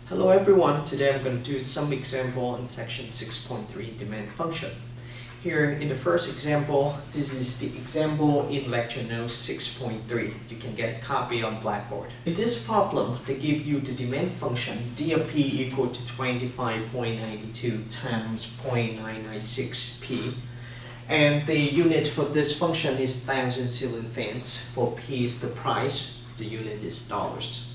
Hello everyone, today I'm going to do some example in section 6.3 demand function. Here in the first example, this is the example in lecture notes 6.3. You can get a copy on Blackboard. In this problem, they give you the demand function d of p equal to 25.92 times 0.996p. And the unit for this function is 1,000 ceiling fans. For p is the price, the unit is dollars.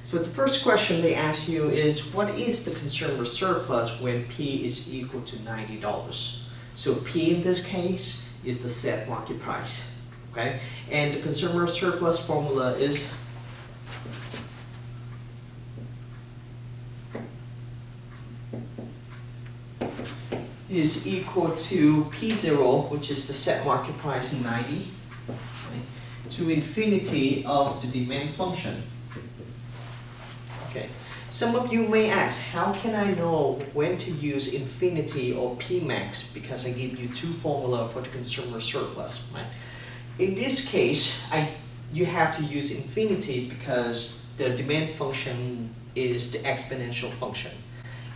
So the first question they ask you is, what is the consumer surplus when P is equal to $90? So P in this case is the set market price, okay? And the consumer surplus formula is equal to P0, which is the set market price 90, right, to infinity of the demand function. Okay. Some of you may ask, how can I know when to use infinity or Pmax? Because I give you two formulas for the consumer surplus, right? In this case, you have to use infinity because the demand function is the exponential function.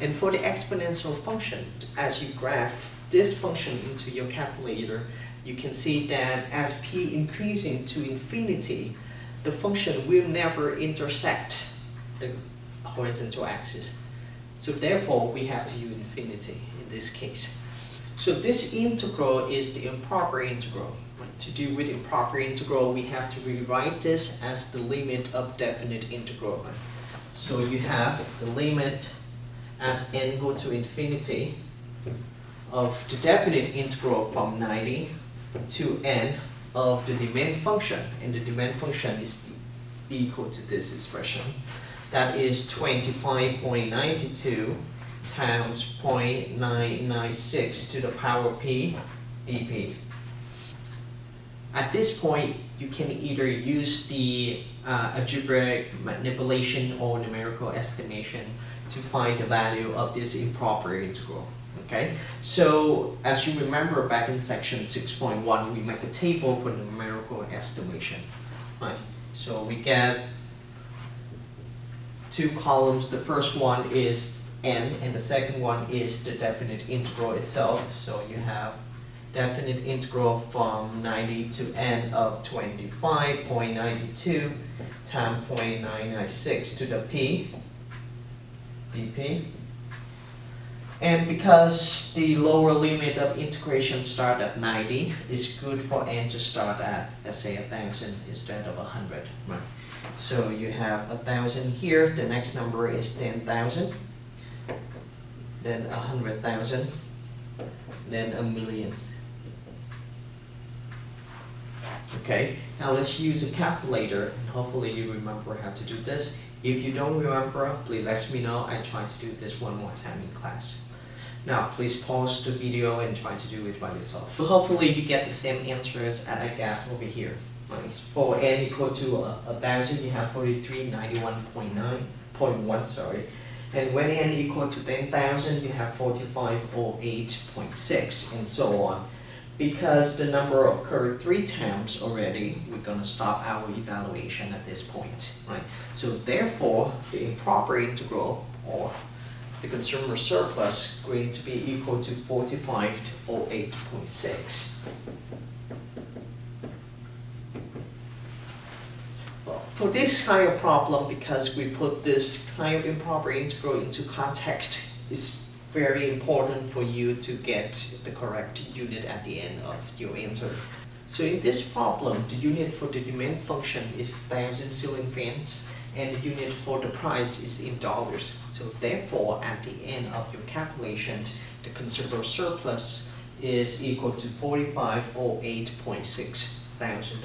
And for the exponential function, as you graph this function into your calculator, you can see that as p increasing to infinity, the function will never intersect the horizontal axis. So therefore, we have to use infinity in this case. So this integral is the improper integral. Right? To do with improper integral, we have to rewrite this as the limit of definite integral. Right? So you have the limit as n go to infinity of the definite integral from 90 to n of the demand function. And the demand function is equal to this expression. That is 25.92 times 0.996 to the power p dp. At this point, you can either use the algebraic manipulation or numerical estimation to find the value of this improper integral. Okay, so as you remember back in section 6.1, we make a table for the numerical estimation. Right. So we get two columns. The first one is n and the second one is the definite integral itself. So you have definite integral from 90 to n of 25.92 times 0.996 to the p dp. And because the lower limit of integration start at 90, it's good for n to start at, let's say, 1,000 instead of 100. Right? So you have 1,000 here, the next number is 10,000, then 100,000, then 1,000,000. Okay, now let's use a calculator, and hopefully you remember how to do this. If you don't remember, please let me know. I try to do this one more time in class. Now, please pause the video and try to do it by yourself. So hopefully you get the same answers as I got over here. Right. For n equal to 1,000, you have 4391.1, sorry. And when n equal to 10,000, you have 4508.6, and so on. Because the number occurred 3 times already, we're going to stop our evaluation at this point. Right? So therefore, the improper integral, or the consumer surplus, is going to be equal to 4508.6. For this kind of problem, because we put this kind of improper integral into context, it's very important for you to get the correct unit at the end of your answer. So in this problem, the unit for the demand function is 1,000 ceiling fans, and the unit for the price is in dollars. So therefore, at the end of your calculation, the consumer surplus is equal to $4508.6 thousand.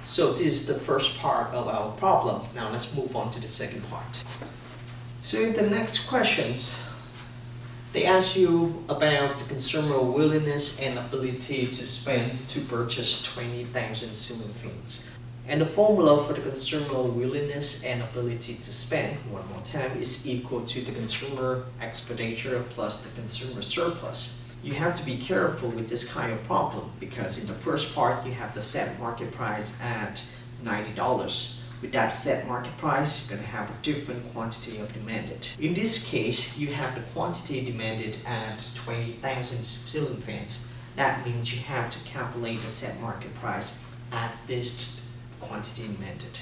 So this is the first part of our problem. Now let's move on to the second part. So in the next questions, they ask you about the consumer willingness and ability to spend to purchase 20,000 ceiling fans. And the formula for the consumer willingness and ability to spend, one more time, is equal to the consumer expenditure plus the consumer surplus. you have to be careful with this kind of problem because in the first part you have the set market price at $90. With that set market price, you're going to have a different quantity of demanded. In this case, you have the quantity demanded at 20,000 ceiling fans. That means you have to calculate the set market price at this quantity demanded.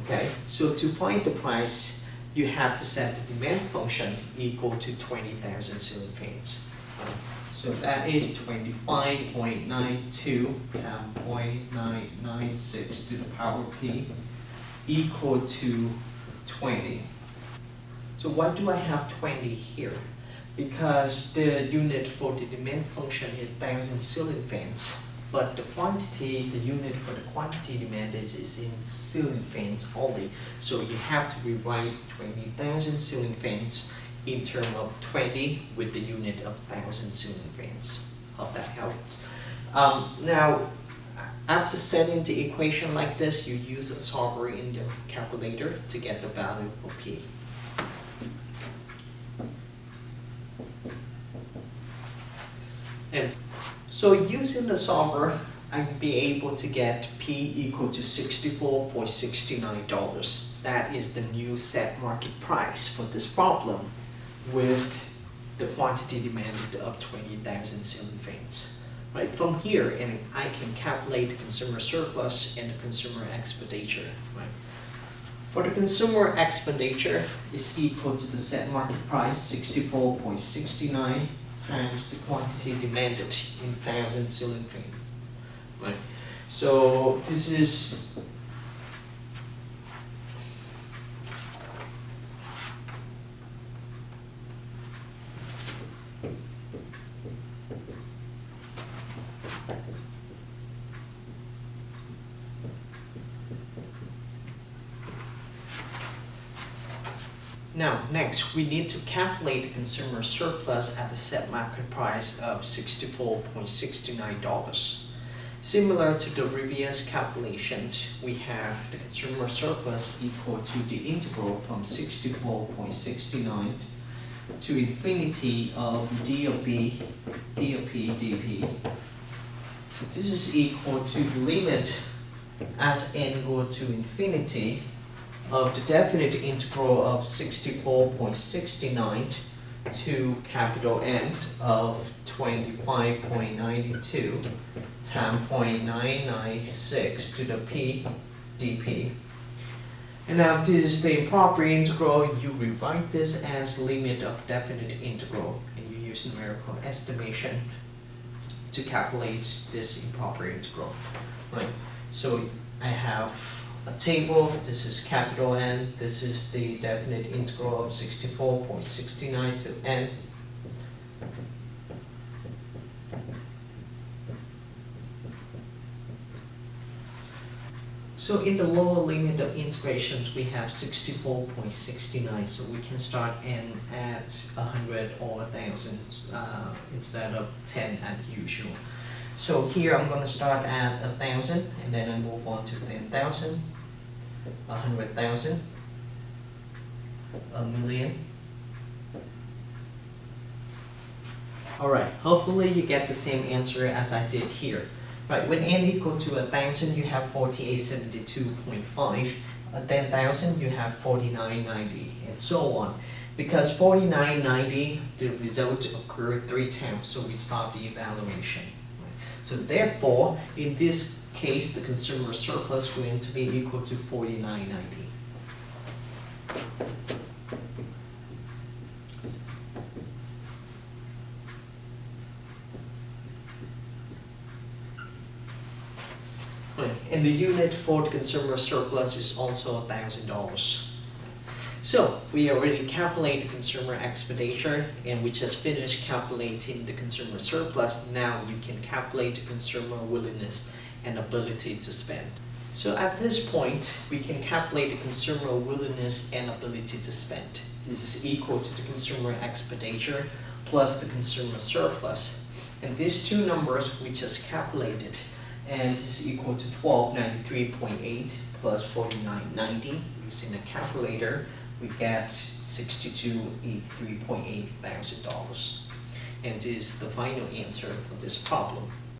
Okay, so to find the price, you have to set the demand function equal to 20,000 ceiling fans. So that is 25.92 times 0.996 to the power p equal to 20. So why do I have 20 here? Because the unit for the demand function is 1,000 ceiling fans, but the quantity, the unit for the quantity demanded is in ceiling fans only. So you have to rewrite 20,000 ceiling fans in terms of 20 with the unit of 1,000 ceiling fans. Hope that helps. Now, after setting the equation like this, you use a solver in the calculator to get the value for P. And so using the solver, I'll be able to get P equal to $64.69. That is the new set market price for this problem with the quantity demanded of 20,000 ceiling fans. Right, from here, and I can calculate the consumer surplus and the consumer expenditure. Right. For the consumer expenditure is equal to the set market price 64.69 times the quantity demanded in 1,000 ceiling fans. Right. So this is Now, next, we need to calculate the consumer surplus at the set market price of $64.69. Similar to the previous calculations, we have the consumer surplus equal to the integral from 64.69 to infinity of d of b, dp. So this is equal to the limit as n go to infinity of the definite integral of 64.69 to capital N of 25.92 times 0.996 to the p dp. And now this is the improper integral. You rewrite this as limit of definite integral, and you use numerical estimation to calculate this improper integral. Right. So I have a table. This is capital N. This is the definite integral of 64.69 to n. So in the lower limit of integrations, we have 64.69. So we can start n at 100 or 1,000 instead of 10 as usual. So here I'm going to start at 1,000, and then I move on to 10,000, 100,000, a million. Alright, hopefully you get the same answer as I did here. Right, when n equal to 1,000, you have 4872.5. At 10,000, you have 4990, and so on. Because 4990, the result occurred 3 times, so we stop the evaluation. So therefore, in this case, the consumer surplus is going to be equal to 4990. And the unit for the consumer surplus is also $1,000. So we already calculated the consumer expenditure, and we just finished calculating the consumer surplus. Now you can calculate the consumer willingness and ability to spend. So at this point, we can calculate the consumer willingness and ability to spend. This is equal to the consumer expenditure plus the consumer surplus. And these two numbers we just calculated, and this is equal to 1293.8 plus 4990. Using a calculator, we get $62,83.8 thousand. And this is the final answer for this problem.